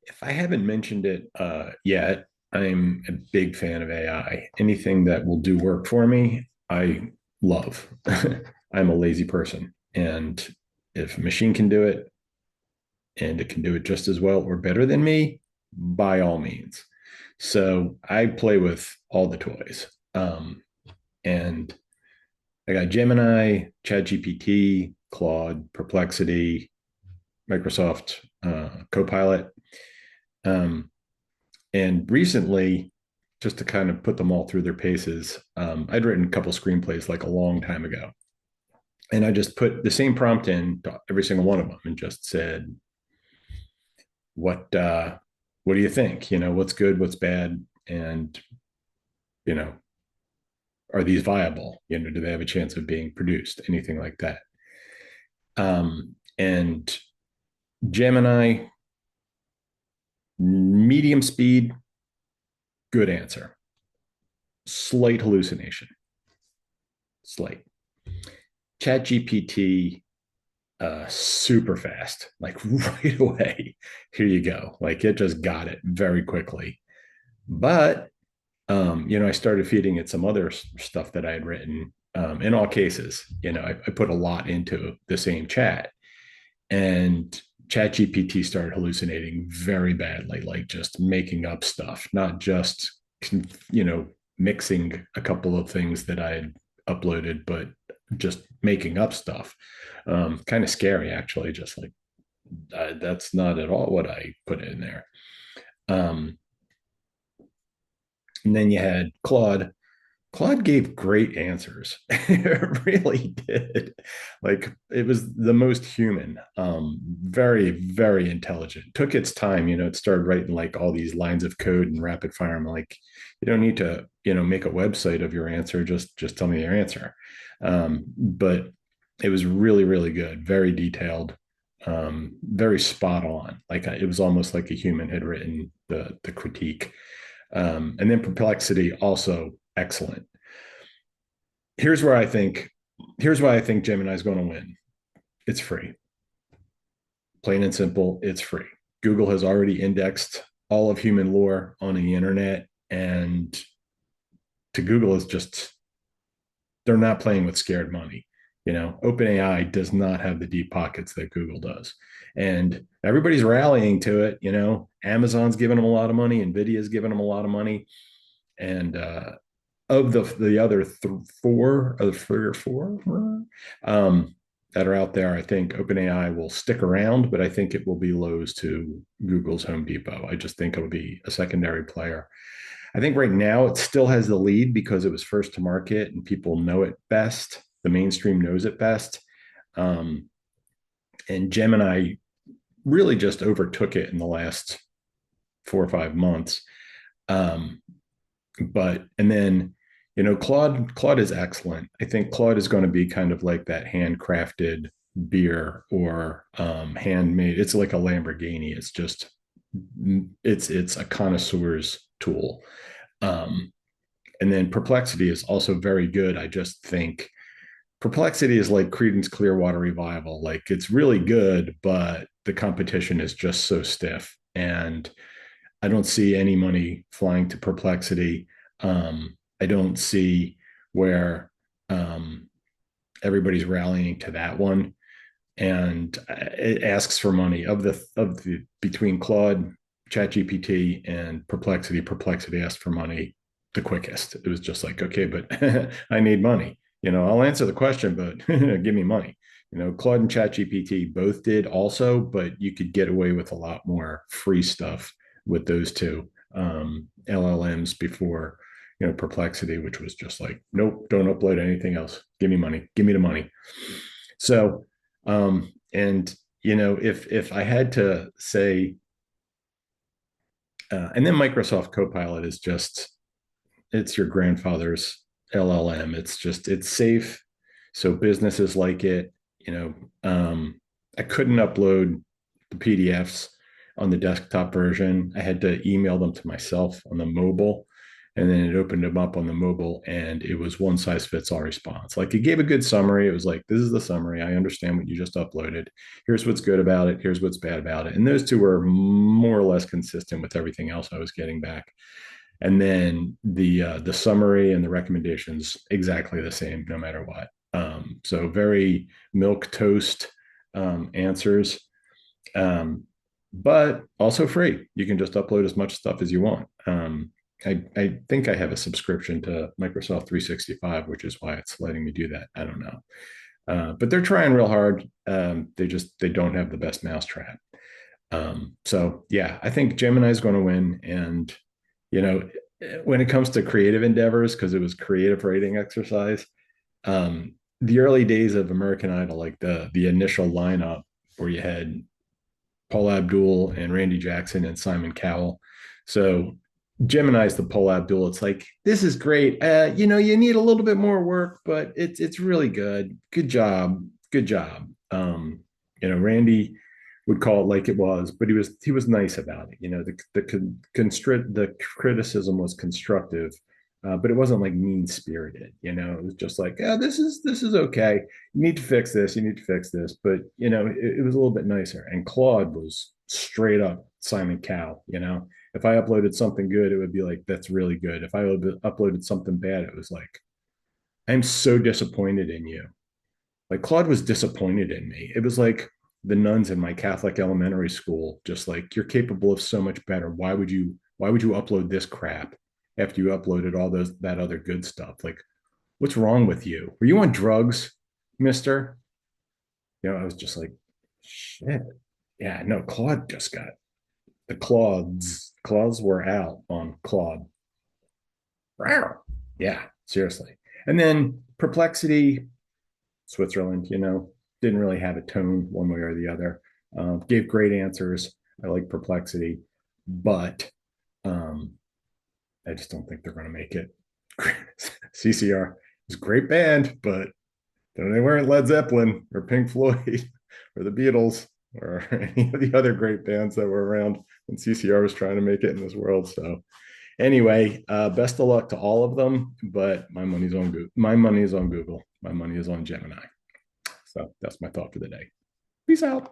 If I haven't mentioned it yet, I'm a big fan of AI. Anything that will do work for me, I love. I'm a lazy person. And if a machine can do it and it can do it just as well or better than me, by all means. So I play with all the toys. And I got Gemini, ChatGPT, Claude, Perplexity, Microsoft Copilot. Um, And recently, just to kind of put them all through their paces, I'd written a couple screenplays like a long time ago. And I just put the same prompt in to every single one of them and just said, what do you think? What's good, what's bad? And, you know, are these viable? Do they have a chance of being produced? Anything like that. And Gemini, medium speed, good answer. Slight hallucination. Slight. ChatGPT, super fast, like right away. Here you go. Like it just got it very quickly. But I started feeding it some other stuff that I had written. In all cases, I put a lot into the same chat, and ChatGPT started hallucinating very badly, like just making up stuff, not just mixing a couple of things that I had uploaded, but just making up stuff. Kind of scary, actually. Just like that's not at all what I put in there. Um, and then you had Claude. Claude gave great answers. It really did. Like it was the most human, very, very intelligent. Took its time, it started writing like all these lines of code and rapid fire. I'm like, you don't need to, make a website of your answer. Just tell me your answer. But it was really, really good, very detailed, very spot on. Like it was almost like a human had written the critique. And then Perplexity also excellent. Here's where I think here's why I think Gemini is going to win. It's free. Plain and simple, it's free. Google has already indexed all of human lore on the internet, and to Google is just they're not playing with scared money. OpenAI does not have the deep pockets that Google does. And everybody's rallying to it. Amazon's giving them a lot of money, Nvidia's giving them a lot of money. And of the other four or three or four that are out there, I think OpenAI will stick around, but I think it will be Lowe's to Google's Home Depot. I just think it'll be a secondary player. I think right now it still has the lead because it was first to market and people know it best. The mainstream knows it best. And Gemini really just overtook it in the last 4 or 5 months. Um, and then Claude is excellent. I think Claude is going to be kind of like that handcrafted beer or handmade. It's like a Lamborghini. It's just it's a connoisseur's tool. um and then Perplexity is also very good. I just think Perplexity is like Creedence Clearwater Revival. Like it's really good, but the competition is just so stiff, and I don't see any money flying to Perplexity. I don't see where everybody's rallying to that one, and it asks for money of the between Claude, ChatGPT, and Perplexity. Perplexity asked for money the quickest. It was just like, okay, but I need money. I'll answer the question, but give me money. Claude and ChatGPT both did also, but you could get away with a lot more free stuff with those two LLMs before, Perplexity, which was just like, nope, don't upload anything else. Give me money. Give me the money. So, and if I had to say, and then Microsoft Copilot is just it's your grandfather's LLM. It's safe, so businesses like it. I couldn't upload the PDFs on the desktop version. I had to email them to myself on the mobile, And then it opened them up on the mobile, and it was one size fits all response. Like it gave a good summary. It was like, this is the summary. I understand what you just uploaded. Here's what's good about it. Here's what's bad about it. And those two were more or less consistent with everything else I was getting back. And then the summary and the recommendations exactly the same no matter what. So very milk toast answers, but also free. You can just upload as much stuff as you want. I think I have a subscription to Microsoft 365, which is why it's letting me do that. I don't know, but they're trying real hard. They don't have the best mousetrap. So yeah, I think Gemini is going to win. And you know, when it comes to creative endeavors, because it was creative writing exercise, the early days of American Idol, like the initial lineup where you had Paul Abdul and Randy Jackson and Simon Cowell. So Gemini's the Paul Abdul. It's like, this is great. You need a little bit more work, but it's really good. Good job. Good job. Randy would call it like it was, but he was nice about it. The criticism was constructive, but it wasn't like mean spirited. It was just like, yeah, this is okay. You need to fix this. You need to fix this. But it was a little bit nicer. And Claude was straight up Simon Cowell. If I uploaded something good, it would be like, that's really good. If I uploaded something bad, it was like, I'm so disappointed in you. Like Claude was disappointed in me. It was like the nuns in my Catholic elementary school, just like, you're capable of so much better. Why would you upload this crap after you uploaded all that other good stuff? Like, what's wrong with you? Were you on drugs, mister? I was just like, shit. Yeah, no, Claude just got the claws were out on Claude. Yeah, seriously. And then Perplexity, Switzerland, didn't really have a tone one way or the other. Gave great answers. I like Perplexity, but I just don't think they're going to make it. CCR is a great band, but they weren't Led Zeppelin or Pink Floyd or the Beatles or any of the other great bands that were around when CCR was trying to make it in this world. So anyway, best of luck to all of them, but my money's on Google. My money is on Google. My money is on Gemini. So that's my thought for the day. Peace out.